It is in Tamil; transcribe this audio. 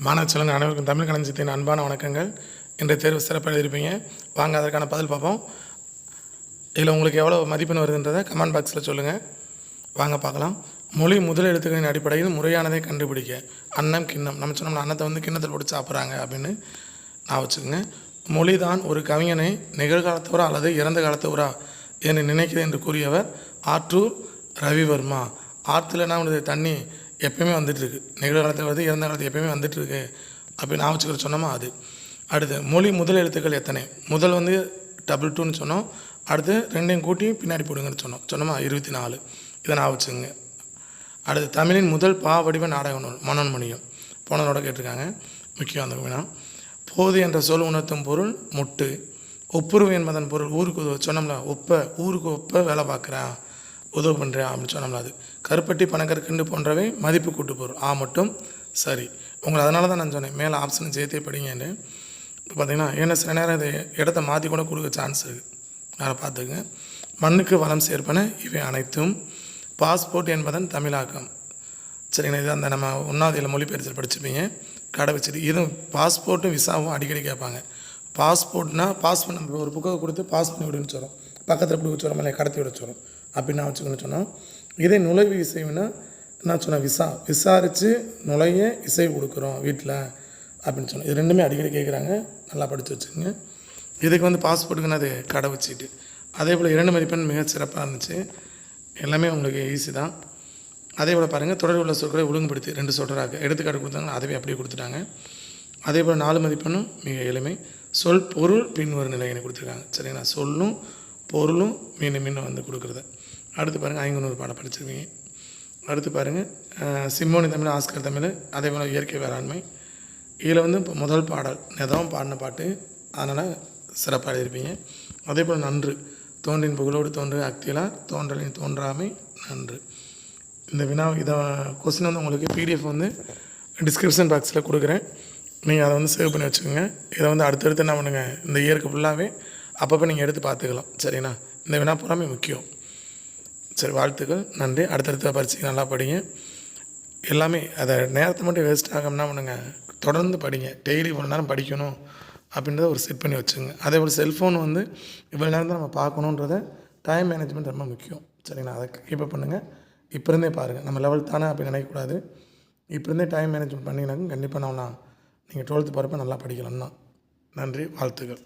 மாணவ செல்வங்கள் அனைவருக்கும் தமிழ் களஞ்சியத்தின் அன்பான வணக்கங்கள். இன்றைய தேர்வு சிறப்பாக எழுதியிருப்பீங்க. வாங்க அதற்கான பதில் பார்ப்போம். இதில் உங்களுக்கு எவ்வளோ மதிப்பெண் வருதுன்றதை கமெண்ட் பாக்ஸில் சொல்லுங்கள். வாங்க பார்க்கலாம். மொழி முதல் எழுத்துக்களின் அடிப்படையில் முறையானதை கண்டுபிடிக்க. அன்னம் கிண்ணம். நம்ம சொன்னோம்னா அன்னத்தை கிண்ணத்தில் போட்டு சாப்பிட்றாங்க அப்படின்னு நான் வச்சுக்கோங்க. மொழி தான் ஒரு கவிஞனை நிகழ்காலத்தவரா அல்லது இறந்த காலத்தவரா என்று நினைக்கிறது என்று கூறியவர் ஆற்றூர் ரவிவர்மா. ஆற்றுலனா தண்ணி எப்பயுமே வந்துட்டுருக்கு. நிகழ்காலத்தில் வருது, இறந்த காலத்தில் எப்பயுமே வந்துட்டுருக்கு அப்படின்னு நான் வச்சுக்கிற சொன்னோமா அது. அடுத்து மொழி முதல் எழுத்துக்கள் எத்தனை? முதல் 2 சொன்னோம். அடுத்து 2 கூட்டி பின்னாடி போடுங்கன்னு சொன்னோமா 24. இதை நான் வச்சுங்க. அடுத்து தமிழின் முதல் வடிவ நாடக நூல் மனோன்மணியம். போனதோட கேட்டிருக்காங்க. முக்கியம் அந்த வினா. போது என்ற சொல் உணர்த்தும் பொருள் முட்டு. ஒப்புருவு என்பதன் பொருள் ஊருக்கு சொன்னோம்ல, ஊருக்கு ஒப்ப வேலை பார்க்குறேன், உதவு பண்ணுறேன் அப்படின்னு சொன்னோம்ல அது. கருப்பட்டி பணக்கற்கண்டு போன்றவை மதிப்பு கூட்டு பொருள். மட்டும் சரி. உங்களை அதனால தான் நான் சொன்னேன் மேலே ஆப்ஷன் சேர்த்தே படிங்கன்னு. இப்போ பார்த்தீங்கன்னா ஏன்னா சில நேரம் இதை இடத்த மாற்றி கூட கொடுக்க சான்ஸ் இருக்குது. அதை பார்த்துக்குங்க. மண்ணுக்கு வளம் சேர்ப்பன இவை அனைத்தும். பாஸ்போர்ட் என்பதன் தமிழாக்கம். சரிங்களா, இது அந்த நம்ம 1வது மொழிபெயர்ச்சியில் படிச்சுப்பீங்க. கடை வச்சுட்டு இதுவும் பாஸ்போர்ட்டும் விசாவும் அடிக்கடி கேட்பாங்க. பாஸ்போர்ட்னா பாஸ் நம்ம ஒரு புக்கை கொடுத்து பாஸ் பண்ணி விடுன்னு சொல்கிறோம், பக்கத்தில் கொடுக்க சொல்கிறோம், இல்லை கடத்தி விட சொல்கிறோம் அப்படின்னு நான் வச்சுக்கணும்னு சொன்னோம். இதே நுழைவு இசைவுன்னா நான் சொன்னேன் விசாரித்து நுழைய இசை கொடுக்குறோம் வீட்டில் அப்படின்னு சொன்னோம். இது ரெண்டுமே அடிக்கடி கேட்குறாங்க, நல்லா படித்து வச்சுக்கோங்க. இதுக்கு பாஸ்போர்ட்டுக்குன்னு அது கடை வச்சுட்டு அதே போல் 2 மதிப்பெண் மிக சிறப்பாக இருந்துச்சு. எல்லாமே உங்களுக்கு ஈஸி தான். அதே போல் பாருங்கள், தொடர் உள்ள சொற்களை ஒழுங்குபடுத்தி 2 சொற்றராக எடுத்துக்காட்டு கொடுத்தாங்க, அதுவே அப்படியே கொடுத்துட்டாங்க. அதே போல் 4 மதிப்பெண்ணும் மிக எளிமை. சொல் பொருள் பின்வரும் நிலையினை கொடுத்துருக்காங்க. சரிங்களா, சொல்லும் பொருளும் மீண்டும் கொடுக்குறது. அடுத்து பாருங்கள், 500 பாடம் படிச்சிருவீங்க. அடுத்து பாருங்கள், சிம்மோனி தமிழ், ஆஸ்கர் தமிழ், அதே போல் இயற்கை வேளாண்மை. இதில் இப்போ முதல் பாடல் நெதம் பாடின பாட்டு, அதனால் சிறப்பாக எழுதியிருப்பீங்க. அதே போல் நன்று. தோன்றின் புகழோடு தோன்று அக்திலார், தோன்றலின் தோன்றாமை நன்று. இந்த வினா இதை கொஸ்டின் உங்களுக்கு பிடிஎஃப் டிஸ்கிரிப்ஷன் பாக்ஸில் கொடுக்குறேன். நீங்கள் அதை சேவ் பண்ணி வச்சுக்கோங்க. இதை அடுத்தடுத்து என்ன பண்ணுங்கள், இந்த இயருக்கு ஃபுல்லாகவே அப்பப்போ நீங்கள் எடுத்து பார்த்துக்கலாம். சரிண்ணா, இந்த வினா பூராமே முக்கியம். சரி, வாழ்த்துக்கள், நன்றி. அடுத்தடுத்த பரீட்சைக்கு நல்லா படிங்க. எல்லாமே அதை நேரத்தை மட்டும் வேஸ்ட் ஆகாமனா பண்ணுங்க, தொடர்ந்து படிங்க. டெய்லி இவ்வளோ நேரம் படிக்கணும் அப்படின்றத ஒரு செட் பண்ணி வச்சுங்க. அதே போல் செல்ஃபோன் இவ்வளோ நேரம் தான் நம்ம பார்க்கணுன்றத டைம் மேனேஜ்மெண்ட் ரொம்ப முக்கியம். சரிங்களா, அதை கீப்பப் பண்ணுங்கள். இப்போ இருந்தே பாருங்கள், நம்ம லெவல் தானே அப்படி நினைக்கக்கூடாது. இப்போ இருந்தே டைம் மேனேஜ்மெண்ட் பண்ணிங்கனாக்கும் கண்டிப்பாக நீங்கள் 12th போகிறப்ப நல்லா படிக்கலாம்னா. நன்றி, வாழ்த்துக்கள்.